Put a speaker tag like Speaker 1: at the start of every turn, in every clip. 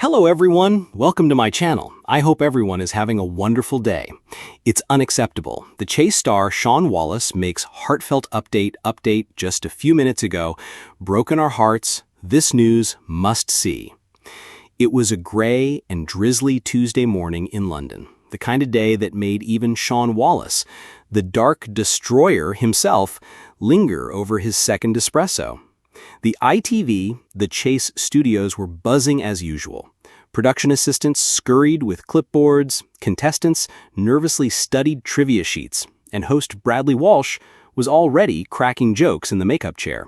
Speaker 1: Hello everyone, welcome to my channel. I hope everyone is having a wonderful day. It's unacceptable. The Chase star Shaun Wallace makes heartfelt update just a few minutes ago. Broken our hearts, this news must see. It was a gray and drizzly Tuesday morning in London, the kind of day that made even Shaun Wallace, the dark destroyer himself, linger over his second espresso. The ITV, the Chase studios were buzzing as usual. Production assistants scurried with clipboards, contestants nervously studied trivia sheets, and host Bradley Walsh was already cracking jokes in the makeup chair.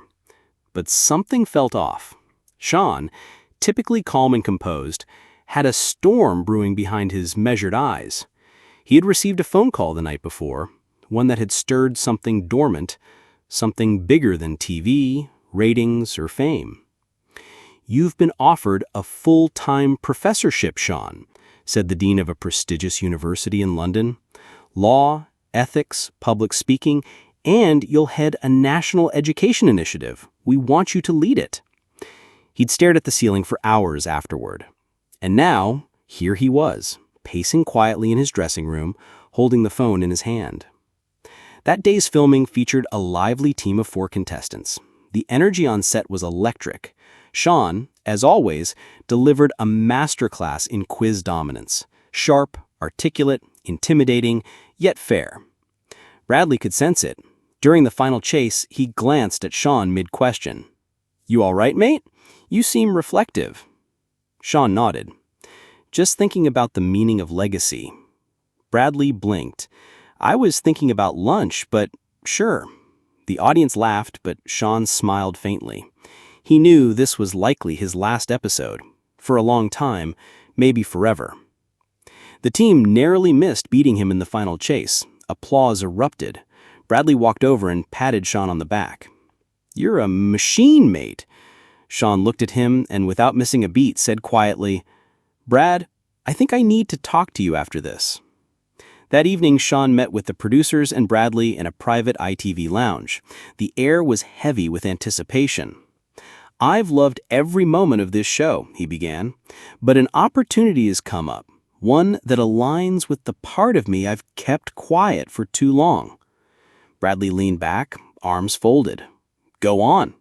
Speaker 1: But something felt off. Shaun, typically calm and composed, had a storm brewing behind his measured eyes. He had received a phone call the night before, one that had stirred something dormant, something bigger than TV, ratings, or fame. "You've been offered a full-time professorship, Shaun," said the dean of a prestigious university in London. "Law, ethics, public speaking, and you'll head a national education initiative. We want you to lead it." He'd stared at the ceiling for hours afterward. And now, here he was, pacing quietly in his dressing room, holding the phone in his hand. That day's filming featured a lively team of 4 contestants. The energy on set was electric. Shaun, as always, delivered a masterclass in quiz dominance. Sharp, articulate, intimidating, yet fair. Bradley could sense it. During the final chase, he glanced at Shaun mid-question. "You all right, mate? You seem reflective." Shaun nodded. "Just thinking about the meaning of legacy." Bradley blinked. "I was thinking about lunch, but sure." The audience laughed, but Shaun smiled faintly. He knew this was likely his last episode. For a long time, maybe forever. The team narrowly missed beating him in the final chase. Applause erupted. Bradley walked over and patted Shaun on the back. "You're a machine, mate." Shaun looked at him and without missing a beat said quietly, "Brad, I think I need to talk to you after this." That evening, Shaun met with the producers and Bradley in a private ITV lounge. The air was heavy with anticipation. "I've loved every moment of this show," he began, "but an opportunity has come up, one that aligns with the part of me I've kept quiet for too long." Bradley leaned back, arms folded. "Go on."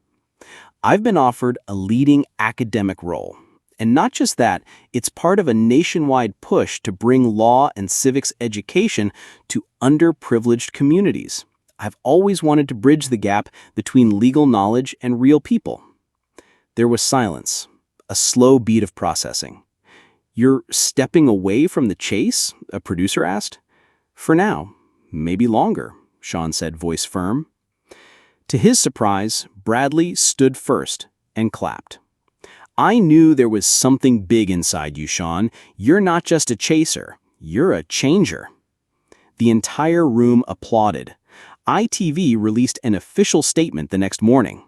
Speaker 1: "I've been offered a leading academic role. And not just that, it's part of a nationwide push to bring law and civics education to underprivileged communities. I've always wanted to bridge the gap between legal knowledge and real people." There was silence, a slow beat of processing. "You're stepping away from the chase?" a producer asked. "For now, maybe longer," Shaun said, voice firm. To his surprise, Bradley stood first and clapped. "I knew there was something big inside you, Shaun. You're not just a chaser, you're a changer." The entire room applauded. ITV released an official statement the next morning.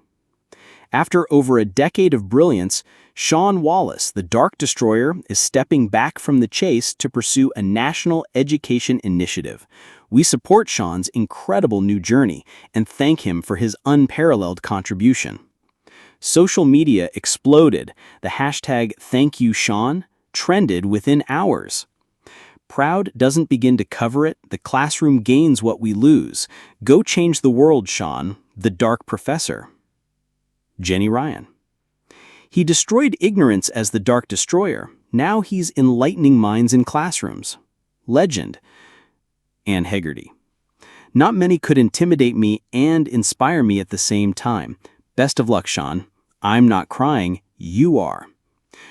Speaker 1: After over a decade of brilliance, Shaun Wallace, the Dark Destroyer, is stepping back from the chase to pursue a national education initiative. We support Shaun's incredible new journey and thank him for his unparalleled contribution. Social media exploded. The hashtag #ThankYouShaun trended within hours. "Proud doesn't begin to cover it, the classroom gains what we lose. Go change the world, Shaun, the dark professor." Jenny Ryan. "He destroyed ignorance as the Dark Destroyer. Now he's enlightening minds in classrooms." Legend. Anne Hegarty. "Not many could intimidate me and inspire me at the same time. Best of luck, Shaun. I'm not crying, you are."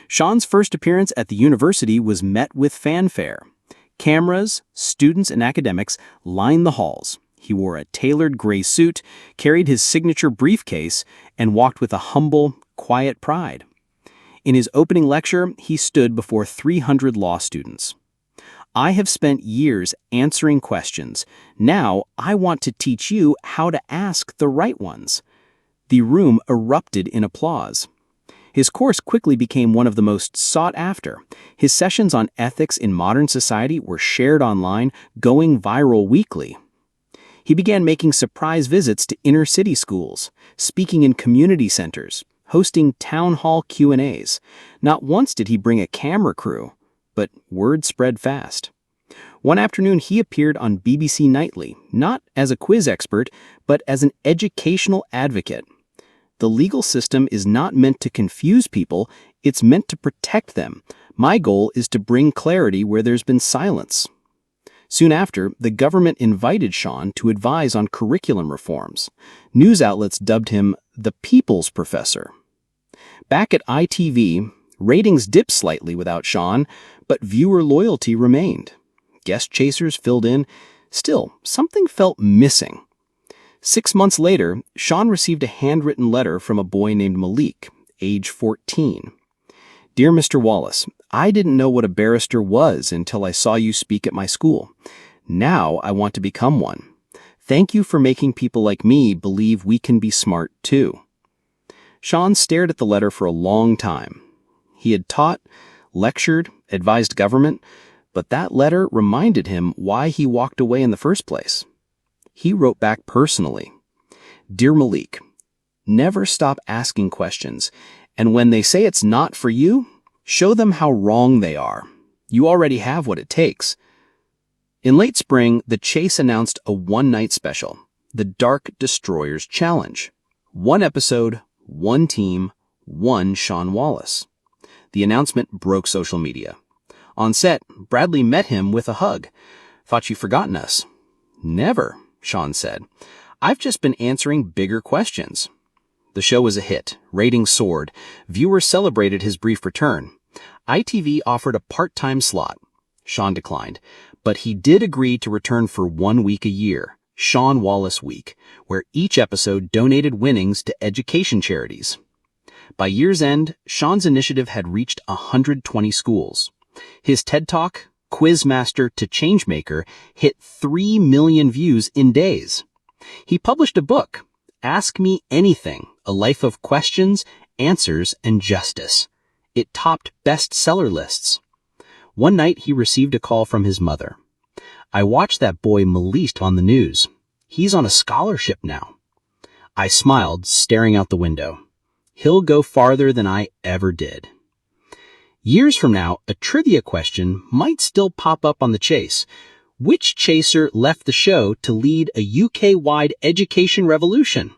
Speaker 1: Shaun's first appearance at the university was met with fanfare. Cameras, students, and academics lined the halls. He wore a tailored gray suit, carried his signature briefcase, and walked with a humble, quiet pride. In his opening lecture, he stood before 300 law students. "I have spent years answering questions. Now I want to teach you how to ask the right ones." The room erupted in applause. His course quickly became one of the most sought after. His sessions on ethics in modern society were shared online, going viral weekly. He began making surprise visits to inner-city schools, speaking in community centers, hosting town hall Q&As. Not once did he bring a camera crew, but word spread fast. One afternoon, he appeared on BBC Nightly, not as a quiz expert, but as an educational advocate. The legal system is not meant to confuse people, it's meant to protect them. My goal is to bring clarity where there's been silence. Soon after, the government invited Shaun to advise on curriculum reforms. News outlets dubbed him the People's Professor. Back at ITV, ratings dipped slightly without Shaun, but viewer loyalty remained. Guest chasers filled in. Still, something felt missing. 6 months later, Shaun received a handwritten letter from a boy named Malik, age 14. Dear Mr. Wallace, I didn't know what a barrister was until I saw you speak at my school. Now I want to become one. Thank you for making people like me believe we can be smart too. Shaun stared at the letter for a long time. He had taught, lectured, advised government, but that letter reminded him why he walked away in the first place. He wrote back personally. Dear Malik, never stop asking questions, and when they say it's not for you, show them how wrong they are. You already have what it takes. In late spring, the Chase announced a one-night special, the Dark Destroyers Challenge. 1 episode, 1 team, 1 Shaun Wallace. The announcement broke social media. On set, Bradley met him with a hug. Thought you'd forgotten us. Never, Shaun said. I've just been answering bigger questions. The show was a hit. Ratings soared. Viewers celebrated his brief return. ITV offered a part-time slot. Shaun declined, but he did agree to return for 1 week a year, Shaun Wallace Week, where each episode donated winnings to education charities. By year's end, Shaun's initiative had reached 120 schools. His TED Talk, Quizmaster to Changemaker, hit 3 million views in days. He published a book, Ask Me Anything, A Life of Questions, Answers, and Justice. It topped bestseller lists. One night he received a call from his mother. I watched that boy Malik on the news. He's on a scholarship now. I smiled, staring out the window. He'll go farther than I ever did. Years from now, a trivia question might still pop up on the Chase. Which chaser left the show to lead a UK-wide education revolution?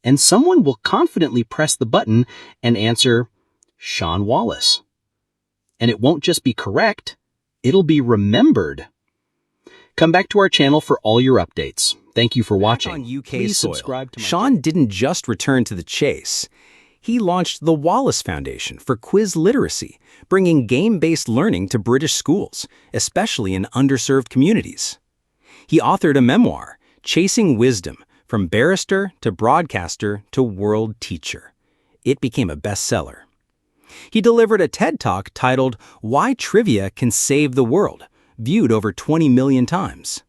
Speaker 1: And someone will confidently press the button and answer, Shaun Wallace. And it won't just be correct, it'll be remembered. Come back to our channel for all your updates. Thank you for watching. On UK
Speaker 2: Please
Speaker 1: soil,
Speaker 2: subscribe to my
Speaker 1: Shaun didn't just return to the Chase. He launched the Wallace Foundation for quiz literacy, bringing game-based learning to British schools, especially in underserved communities. He authored a memoir, Chasing Wisdom, From Barrister to Broadcaster to World Teacher. It became a bestseller. He delivered a TED Talk titled Why Trivia Can Save the World, viewed over 20 million times.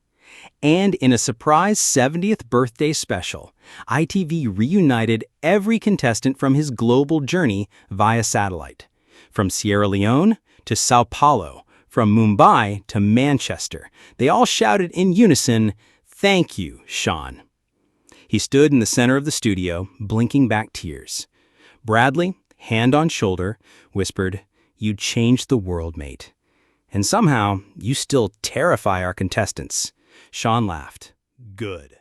Speaker 1: And in a surprise 70th birthday special, ITV reunited every contestant from his global journey via satellite. From Sierra Leone to Sao Paulo, from Mumbai to Manchester, they all shouted in unison, "Thank you, Shaun." He stood in the center of the studio, blinking back tears. Bradley, hand on shoulder, whispered, "You changed the world, mate. And somehow, you still terrify our contestants." Shaun laughed. "Good."